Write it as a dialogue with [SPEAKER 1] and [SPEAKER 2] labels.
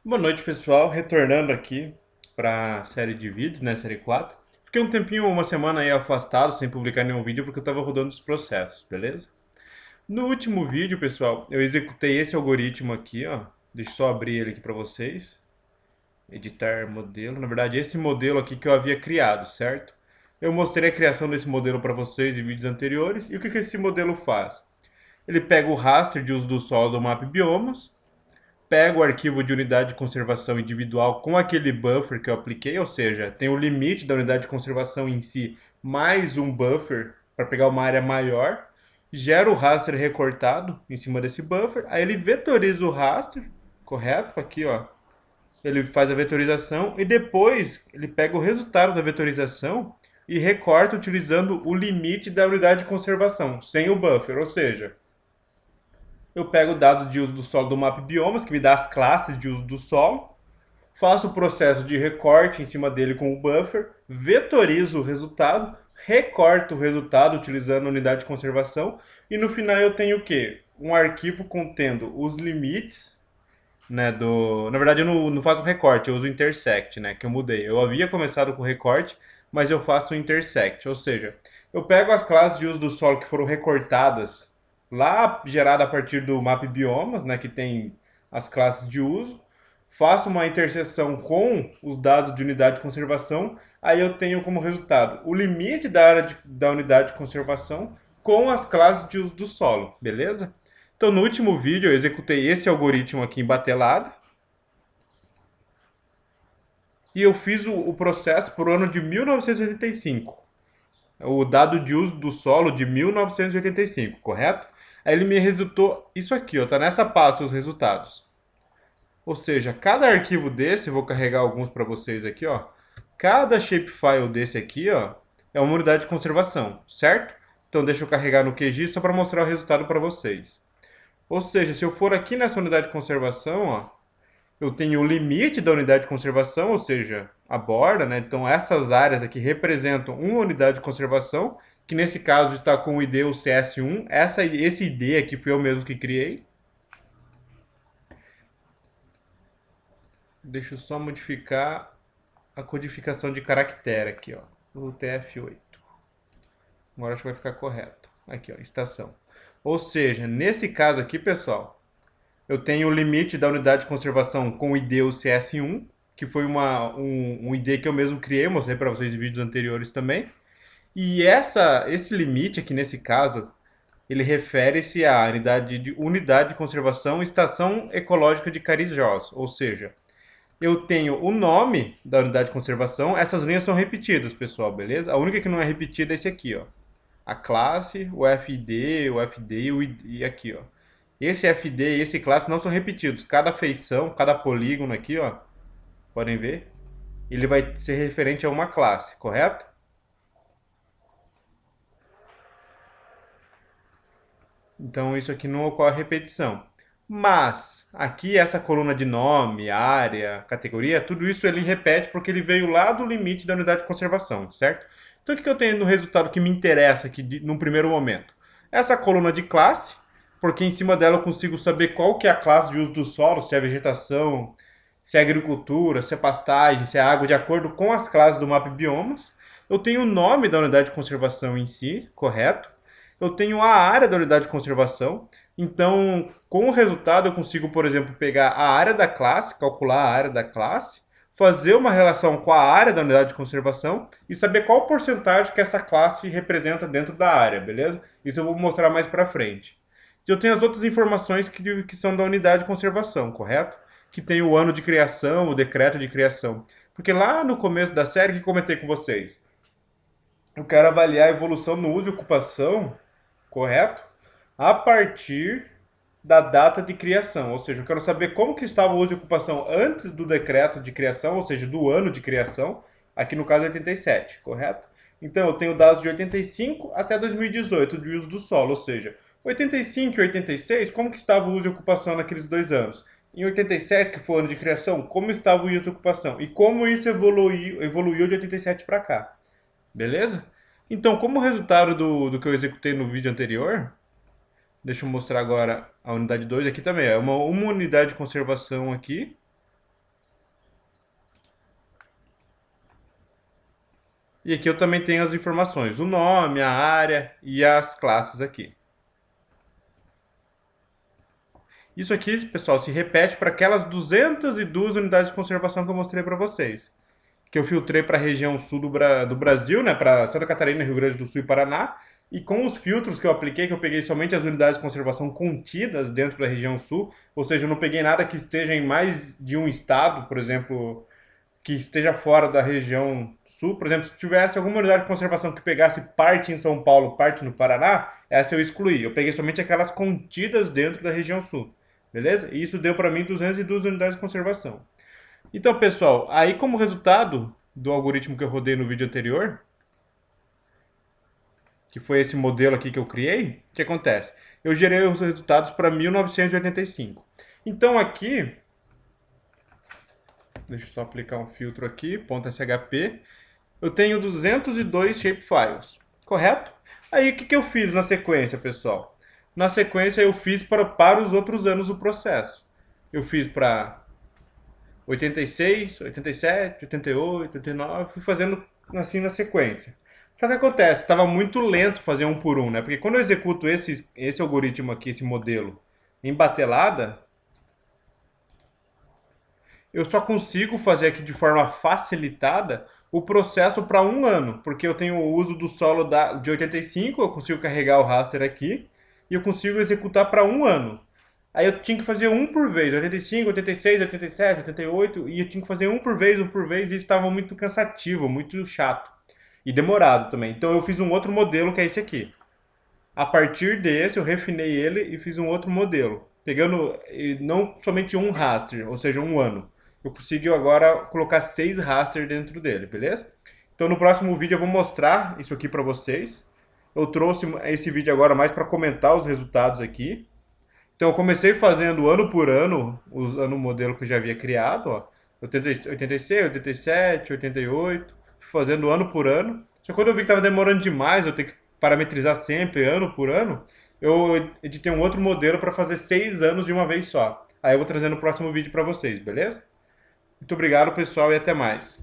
[SPEAKER 1] Boa noite, pessoal. Retornando aqui para a série de vídeos, né, série 4. Fiquei um tempinho, uma semana aí afastado, sem publicar nenhum vídeo, porque eu estava rodando os processos, beleza? No último vídeo, pessoal, eu executei esse algoritmo aqui, ó. Deixa eu só abrir ele aqui para vocês. Editar modelo. Na verdade, esse modelo aqui que eu havia criado, certo? Eu mostrei a criação desse modelo para vocês em vídeos anteriores. E o que esse modelo faz? Ele pega o raster de uso do solo do Map Biomas, pego o arquivo de unidade de conservação individual com aquele buffer que eu apliquei, ou seja, tem o limite da unidade de conservação em si, mais um buffer para pegar uma área maior, gera o raster recortado em cima desse buffer, aí ele vetoriza o raster, correto? Aqui, ó, ele faz a vetorização e depois ele pega o resultado da vetorização e recorta utilizando o limite da unidade de conservação, sem o buffer, ou seja, eu pego o dado de uso do solo do Map Biomas, que me dá as classes de uso do solo, faço o processo de recorte em cima dele com o buffer, vetorizo o resultado, recorto o resultado utilizando a unidade de conservação, e no final eu tenho o quê? Um arquivo contendo os limites, né, Na verdade eu não faço recorte, eu uso o intersect, né, que eu mudei. Eu havia começado com recorte, mas eu faço o intersect, ou seja, eu pego as classes de uso do solo que foram recortadas lá, gerada a partir do map biomas, né, que tem as classes de uso, faço uma interseção com os dados de unidade de conservação, aí eu tenho como resultado o limite da unidade de conservação com as classes de uso do solo, beleza? Então, no último vídeo, eu executei esse algoritmo aqui em batelada e eu fiz o processo para o ano de 1985. O dado de uso do solo de 1985, correto? Aí ele me resultou isso aqui, ó, tá nessa pasta os resultados. Ou seja, cada arquivo desse, vou carregar alguns para vocês aqui, ó. Cada shapefile desse aqui, ó, é uma unidade de conservação, certo? Então deixa eu carregar no QGIS só para mostrar o resultado para vocês. Ou seja, se eu for aqui nessa unidade de conservação, ó, eu tenho o limite da unidade de conservação, ou seja, a borda, né? Então essas áreas aqui representam uma unidade de conservação, que nesse caso está com o ID o CS1. Esse ID aqui foi eu mesmo que criei. Deixa eu só modificar a codificação de caractere aqui, ó, o TF8. Agora acho que vai ficar correto. Aqui, ó, estação. Ou seja, nesse caso aqui, pessoal, eu tenho o limite da unidade de conservação com o ID o CS1, que foi um ID que eu mesmo criei, mostrei para vocês em vídeos anteriores também. E esse limite aqui nesse caso, ele refere-se à unidade de conservação Estação Ecológica de Carijós, ou seja, eu tenho o nome da unidade de conservação, essas linhas são repetidas, pessoal, beleza? A única que não é repetida é esse aqui, ó. A classe, o FD, o FD e o ID, e aqui, ó. Esse FD e esse classe não são repetidos. Cada feição, cada polígono aqui, ó, podem ver, ele vai ser referente a uma classe, correto? Então isso aqui não ocorre repetição. Mas aqui essa coluna de nome, área, categoria, tudo isso ele repete porque ele veio lá do limite da unidade de conservação, certo? Então o que eu tenho no resultado que me interessa aqui num primeiro momento? Essa coluna de classe, porque em cima dela eu consigo saber qual que é a classe de uso do solo, se é vegetação, se é agricultura, se é pastagem, se é água, de acordo com as classes do mapa biomas. Eu tenho o nome da unidade de conservação em si, correto? Eu tenho a área da unidade de conservação. Então, com o resultado, eu consigo, por exemplo, pegar a área da classe, calcular a área da classe, fazer uma relação com a área da unidade de conservação e saber qual porcentagem que essa classe representa dentro da área, beleza? Isso eu vou mostrar mais para frente. E eu tenho as outras informações que são da unidade de conservação, correto? Que tem o ano de criação, o decreto de criação. Porque lá no começo da série que comentei com vocês, eu quero avaliar a evolução no uso e ocupação, correto? A partir da data de criação, ou seja, eu quero saber como que estava o uso e ocupação antes do decreto de criação, ou seja, do ano de criação, aqui no caso 87, correto? Então eu tenho dados de 85 até 2018 de uso do solo, ou seja, 85 e 86, como que estava o uso e ocupação naqueles 2 anos? Em 87, que foi o ano de criação, como estava o uso e ocupação? E como isso evoluiu de 87 para cá? Beleza? Então, como resultado do que eu executei no vídeo anterior, deixa eu mostrar agora a unidade 2 aqui também. É uma unidade de conservação aqui. E aqui eu também tenho as informações, o nome, a área e as classes aqui. Isso aqui, pessoal, se repete para aquelas 202 unidades de conservação que eu mostrei para vocês. Que eu filtrei para a região sul do Brasil, né, para Santa Catarina, Rio Grande do Sul e Paraná. E com os filtros que eu apliquei, que eu peguei somente as unidades de conservação contidas dentro da região sul, ou seja, eu não peguei nada que esteja em mais de um estado, por exemplo, que esteja fora da região sul. Por exemplo, se tivesse alguma unidade de conservação que pegasse parte em São Paulo, parte no Paraná, essa eu excluí. Eu peguei somente aquelas contidas dentro da região sul. Beleza? E isso deu para mim 202 unidades de conservação. Então, pessoal, aí como resultado do algoritmo que eu rodei no vídeo anterior, que foi esse modelo aqui que eu criei, o que acontece? Eu gerei os resultados para 1985. Então aqui, deixa eu só aplicar um filtro aqui, .shp, eu tenho 202 shapefiles, correto? Aí o que eu fiz na sequência, pessoal? Na sequência eu fiz para os outros anos do processo. Eu fiz para 86, 87, 88, 89, fui fazendo assim na sequência. Só que acontece, estava muito lento fazer um por um, né? Porque quando eu executo esse algoritmo aqui, esse modelo, em batelada, eu só consigo fazer aqui de forma facilitada o processo para um ano, porque eu tenho o uso do solo de 85, eu consigo carregar o raster aqui, e eu consigo executar para um ano. Aí eu tinha que fazer um por vez, 85, 86, 87, 88, e eu tinha que fazer um por vez, e isso estava muito cansativo, muito chato. E demorado também. Então eu fiz um outro modelo que é esse aqui. A partir desse eu refinei ele e fiz um outro modelo. Pegando não somente um raster, ou seja, um ano. Eu consigo agora colocar 6 raster dentro dele, beleza? Então no próximo vídeo eu vou mostrar isso aqui para vocês. Eu trouxe esse vídeo agora mais para comentar os resultados aqui. Então eu comecei fazendo ano por ano, usando o modelo que eu já havia criado, ó, 86, 87, 88, fazendo ano por ano. Só que quando eu vi que estava demorando demais, eu tenho que parametrizar sempre, ano por ano, eu editei um outro modelo para fazer 6 anos de uma vez só. Aí eu vou trazer no próximo vídeo para vocês, beleza? Muito obrigado, pessoal, e até mais.